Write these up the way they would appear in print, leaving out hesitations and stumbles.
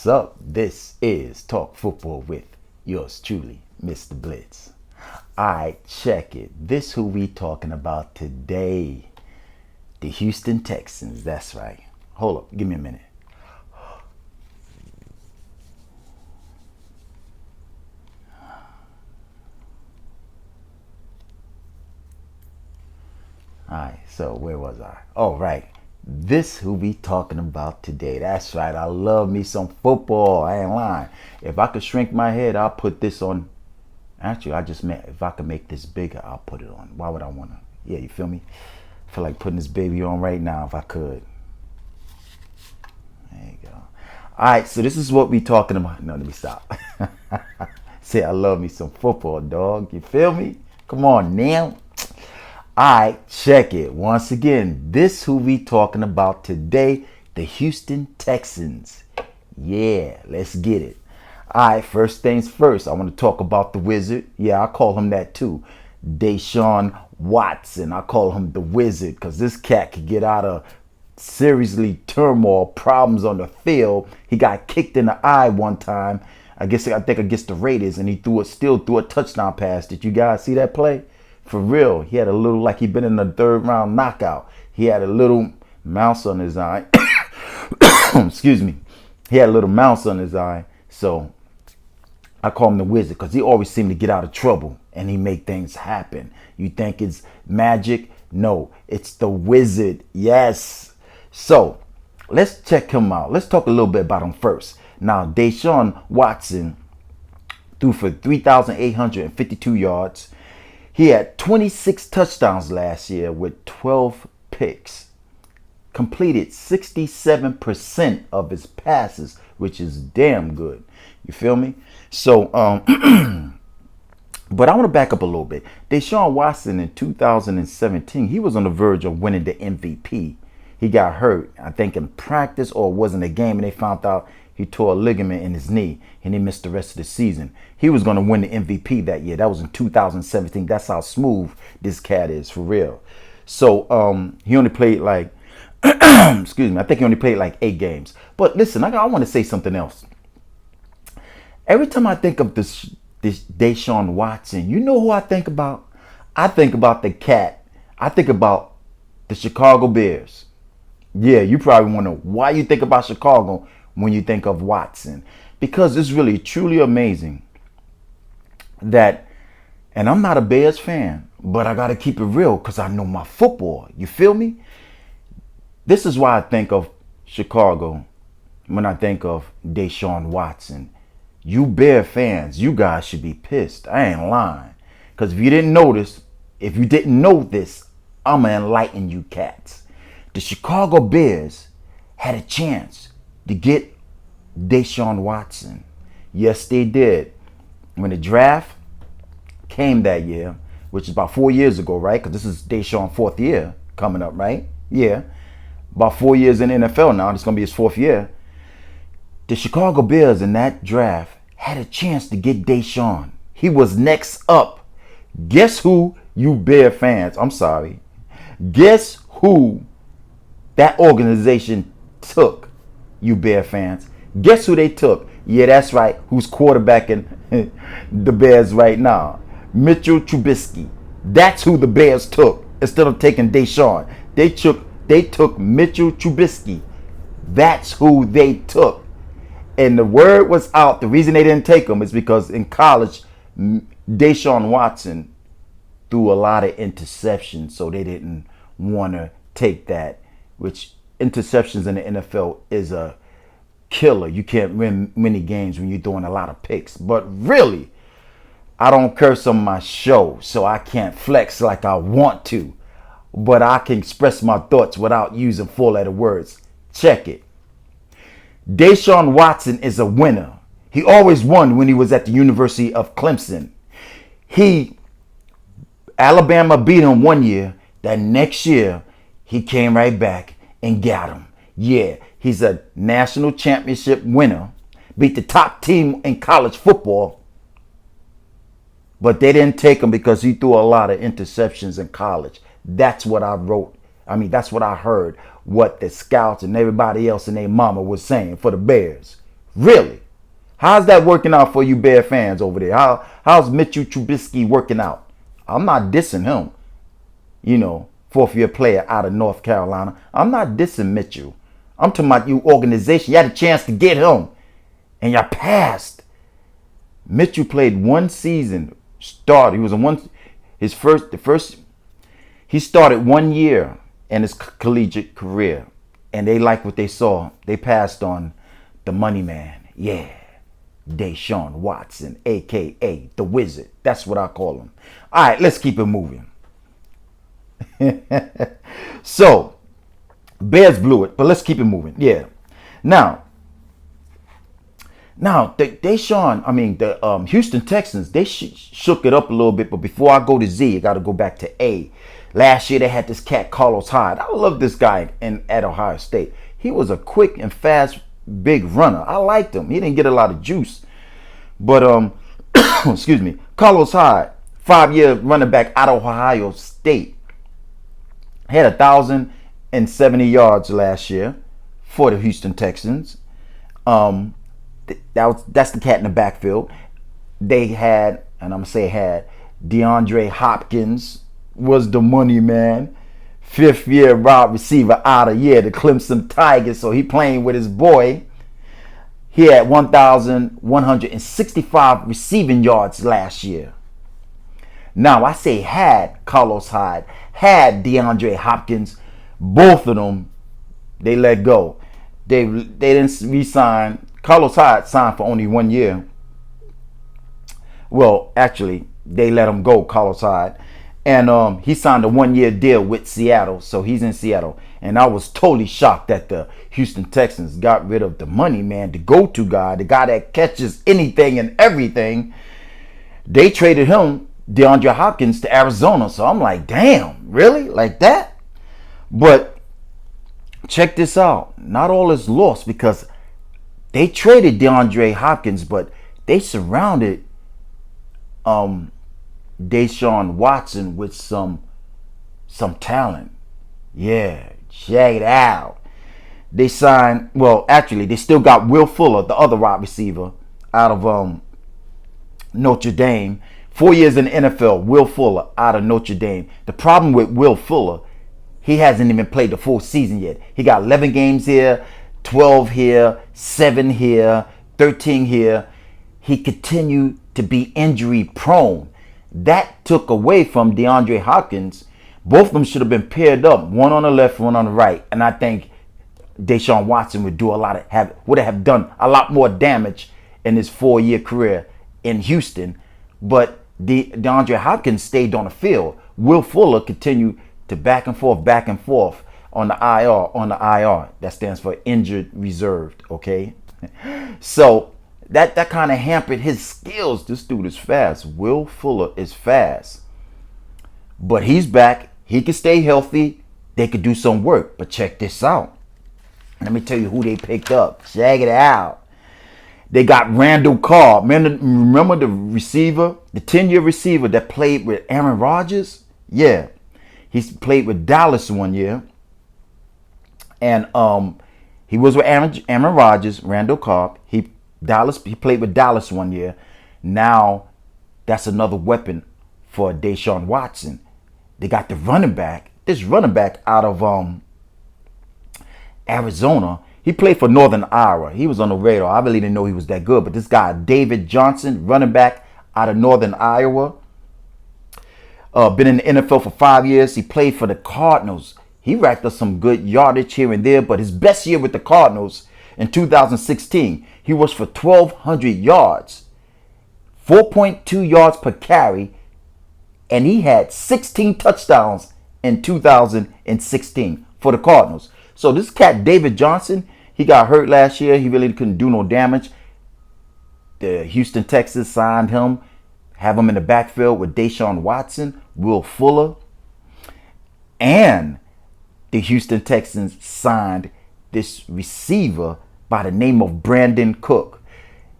What's up? This is Talk Football with yours truly, Mr. Blitz. Alright, check it. This who we talking about today. The Houston Texans, that's right. Hold up, give me a minute. Alright, so where was I? Oh, right. This who we talking about today. That's right. I love me some football. I ain't lying. If I could shrink my head, I'll put this on. Actually, I just meant if I could make this bigger, I'll put it on. Why would I want to? Yeah, you feel me? I feel like putting this baby on right now if I could. There you go. All right, so this is what we talking about. No, let me stop. Say I love me some football, dog. You feel me? Come on now. Alright, check it. Once again, this who we talking about today, the Houston Texans. Yeah, let's get it. Alright, first things first, I want to talk about the Wizard. Yeah, I call him that too. Deshaun Watson. I call him the Wizard because this cat could get out of seriously turmoil, problems on the field. He got kicked in the eye one time. I think against the Raiders, and he still threw a touchdown pass. Did you guys see that play? For real, he had a little, like he'd been in a third round knockout. He had a little mouse on his eye. Excuse me. He had a little mouse on his eye. So I call him the Wizard because he always seemed to get out of trouble and he make things happen. You think it's magic? No, it's the Wizard. Yes. So let's check him out. Let's talk a little bit about him first. Now, Deshaun Watson threw for 3,852 yards. He had 26 touchdowns last year with 12 picks. Completed 67% of his passes, which is damn good. You feel me? So, but I want to back up a little bit. Deshaun Watson in 2017, he was on the verge of winning the MVP. He got hurt, I think in practice or it wasn't a game, and they found out he tore a ligament in his knee and he missed the rest of the season. He was going to win the MVP that year. That was in 2017. That's how smooth this cat is, for real. So he only played like, excuse me, I think he only played like 8 games. But listen, I want to say something else. Every time I think of this Deshaun Watson, you know who I think about? I think about the cat. I think about the Chicago Bears. Yeah, you probably wonder why you think about Chicago when you think of Watson, because it's really truly amazing that, and I'm not a Bears fan, but I got to keep it real because I know my football. You feel me? This is why I think of Chicago when I think of Deshaun Watson. You Bear fans, you guys should be pissed. I ain't lying. Because if you didn't know this, I'm going to enlighten you cats. The Chicago Bears had a chance to get Deshaun Watson. Yes, they did. When the draft came that year, which is about 4 years ago, right? Because this is Deshaun's 4th year coming up, right? Yeah. About 4 years in the NFL now. This is going to be his 4th year. The Chicago Bears in that draft had a chance to get Deshaun. He was next up. Guess who, you Bear fans? I'm sorry. Guess who that organization took? You Bear fans. Guess who they took? Yeah, that's right. Who's quarterbacking the Bears right now? Mitchell Trubisky. That's who the Bears took instead of taking Deshaun. They took Mitchell Trubisky. That's who they took. And the word was out. The reason they didn't take him is because in college, Deshaun Watson threw a lot of interceptions, so they didn't want to take that, which interceptions in the NFL is a killer. You can't win many games when you're throwing a lot of picks. But really, I don't curse on my show, so I can't flex like I want to. But I can express my thoughts without using 4-letter words. Check it. Deshaun Watson is a winner. He always won when he was at the University of Clemson. Alabama beat him one year. That next year, he came right back and got him. Yeah, he's a national championship winner. Beat the top team in college football. But they didn't take him because he threw a lot of interceptions in college. That's what I wrote. That's what I heard. What the scouts and everybody else and their mama was saying for the Bears. Really? How's that working out for you Bear fans over there? How's Mitchell Trubisky working out? I'm not dissing him. Fourth year player out of North Carolina. I'm not dissing Mitchell. I'm talking about you organization. You had a chance to get him and you passed. Mitchell played one season. Started. He was he started 1 year in his collegiate career. And they liked what they saw. They passed on the money man. Yeah. Deshaun Watson, a.k.a. the Wizard. That's what I call him. All right, let's keep it moving. So, Bears blew it, but let's keep it moving. Yeah. Now, the Houston Texans, they shook it up a little bit, but before I go to Z, I got to go back to A. Last year, they had this cat, Carlos Hyde. I love this guy at Ohio State. He was a quick and fast, big runner. I liked him. He didn't get a lot of juice. But, excuse me, Carlos Hyde, 5-year running back out of Ohio State, had 1,070 yards last year for the Houston Texans. That's the cat in the backfield. They had, and I'm going to say had, DeAndre Hopkins was the money man. 5th-year wide receiver out of the Clemson Tigers. So he playing with his boy. He had 1,165 receiving yards last year. Now, I say had Carlos Hyde, had DeAndre Hopkins. Both of them, they let go. They didn't re-sign. Carlos Hyde signed for only 1 year. Well, actually, they let him go, Carlos Hyde. And he signed a 1-year deal with Seattle, so he's in Seattle. And I was totally shocked that the Houston Texans got rid of the money man, the go-to guy, the guy that catches anything and everything. They traded him, DeAndre Hopkins, to Arizona. So I'm like, damn, really? Like that? But check this out. Not all is lost because they traded DeAndre Hopkins, but they surrounded Deshaun Watson with some talent. Yeah, check it out. They signed, well, actually, they still got Will Fuller, the other wide receiver, out of Notre Dame. 4 years in the NFL, Will Fuller out of Notre Dame. The problem with Will Fuller, he hasn't even played the full season yet. He got 11 games here, 12 here, 7 here, 13 here. He continued to be injury prone. That took away from DeAndre Hopkins. Both of them should have been paired up, one on the left, one on the right. And I think Deshaun Watson would have done a lot more damage in his 4-year career in Houston. But DeAndre Hopkins stayed on the field. Will Fuller continued to back and forth on the IR. That stands for injured reserved. Okay, so that kind of hampered his skills. This dude is fast. Will Fuller is fast, but he's back. He can stay healthy. They could do some work. But check this out. Let me tell you who they picked up. Check it out. They got Randall Cobb. Remember the receiver, the 10-year receiver that played with Aaron Rodgers? Yeah. He played with Dallas 1 year. And he was with Aaron Rodgers, Randall Cobb. He played with Dallas 1 year. Now, that's another weapon for Deshaun Watson. They got the running back. This running back out of Arizona. He played for Northern Iowa. He was on the radar. I really didn't know he was that good. But this guy, David Johnson, running back out of Northern Iowa. Been in the NFL for 5 years. He played for the Cardinals. He racked up some good yardage here and there. But his best year with the Cardinals in 2016, he was for 1,200 yards. 4.2 yards per carry. And he had 16 touchdowns in 2016 for the Cardinals. So this cat, David Johnson, he got hurt last year. He really couldn't do no damage. The Houston Texans signed him, have him in the backfield with Deshaun Watson, Will Fuller. And the Houston Texans signed this receiver by the name of Brandon Cook.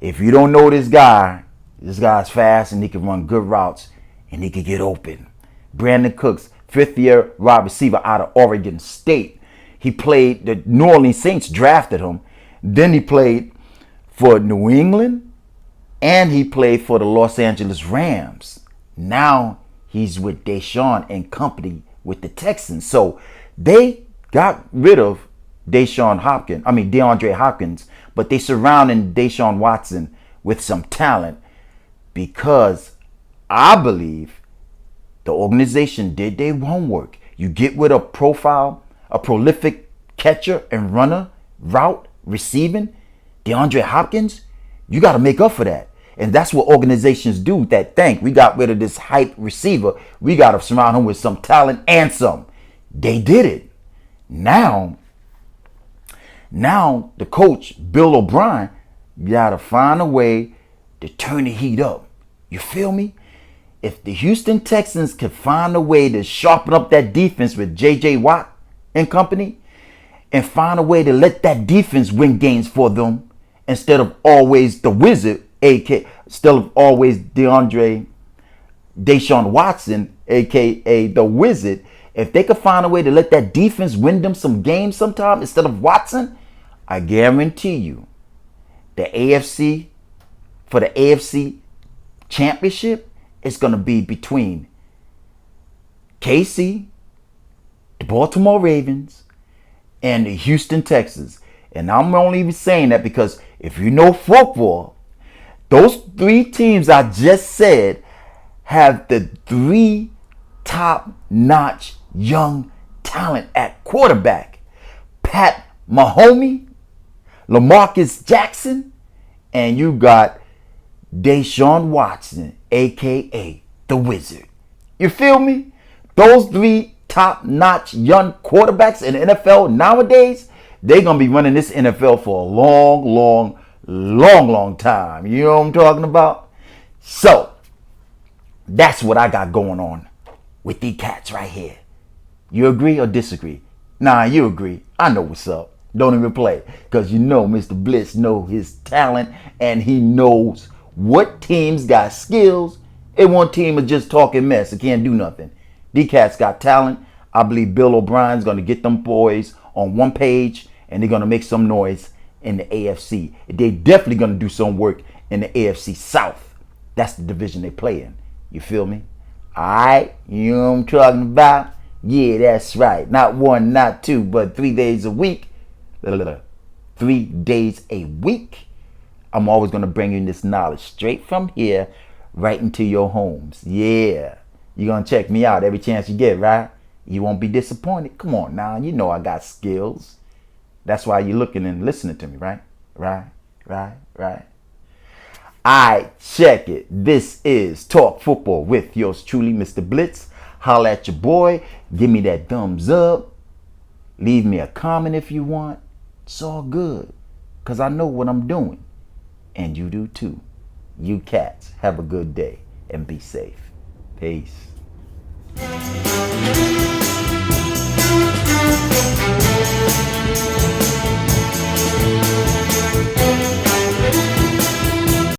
If you don't know this guy's fast and he can run good routes and he can get open. Brandon Cook's 5th-year wide receiver out of Oregon State. He played, the New Orleans Saints drafted him. Then he played for New England, and he played for the Los Angeles Rams. Now he's with Deshaun and company with the Texans. So they got rid of DeAndre Hopkins, but they surrounding Deshaun Watson with some talent because I believe the organization did their homework. You get with a prolific catcher and runner, route, receiving, DeAndre Hopkins, you got to make up for that. And that's what organizations do that think. We got rid of this hype receiver. We got to surround him with some talent and some. They did it. Now the coach, Bill O'Brien, got to find a way to turn the heat up. You feel me? If the Houston Texans could find a way to sharpen up that defense with J.J. Watt and company and find a way to let that defense win games for them instead of always the wizard, instead of always Deshaun Watson, a.k.a. the wizard, if they could find a way to let that defense win them some games sometime instead of Watson, I guarantee you for the AFC championship, it's going to be between KC, the Baltimore Ravens, and the Houston Texans. And I'm only saying that because if you know football, those three teams I just said have the three top-notch young talent at quarterback. Pat Mahomes, LaMarcus Jackson, and you got Deshaun Watson, a.k.a. the Wizard. You feel me? Those three top-notch young quarterbacks in the NFL nowadays, they're going to be running this NFL for a long time. You know what I'm talking about? So, that's what I got going on with these cats right here. You agree or disagree? Nah, you agree. I know what's up. Don't even play. Because you know Mr. Blitz knows his talent and he knows what teams got skills and one team is just talking mess and can't do nothing. These cats got talent. I believe Bill O'Brien's going to get them boys on one page and they're going to make some noise in the AFC. They're definitely going to do some work in the AFC South. That's the division they play in. You feel me? Alright, you know what I'm talking about? Yeah, that's right. Not one, not two, but 3 days a week. 3 days a week. I'm always going to bring you this knowledge straight from here right into your homes. Yeah. You're going to check me out every chance you get, right? You won't be disappointed. Come on now. You know I got skills. That's why you're looking and listening to me, right? Right. I check it. This is Talk Football with yours truly, Mr. Blitz. Holla at your boy. Give me that thumbs up. Leave me a comment if you want. It's all good. Because I know what I'm doing. And you do too. You cats, have a good day and be safe. Peace.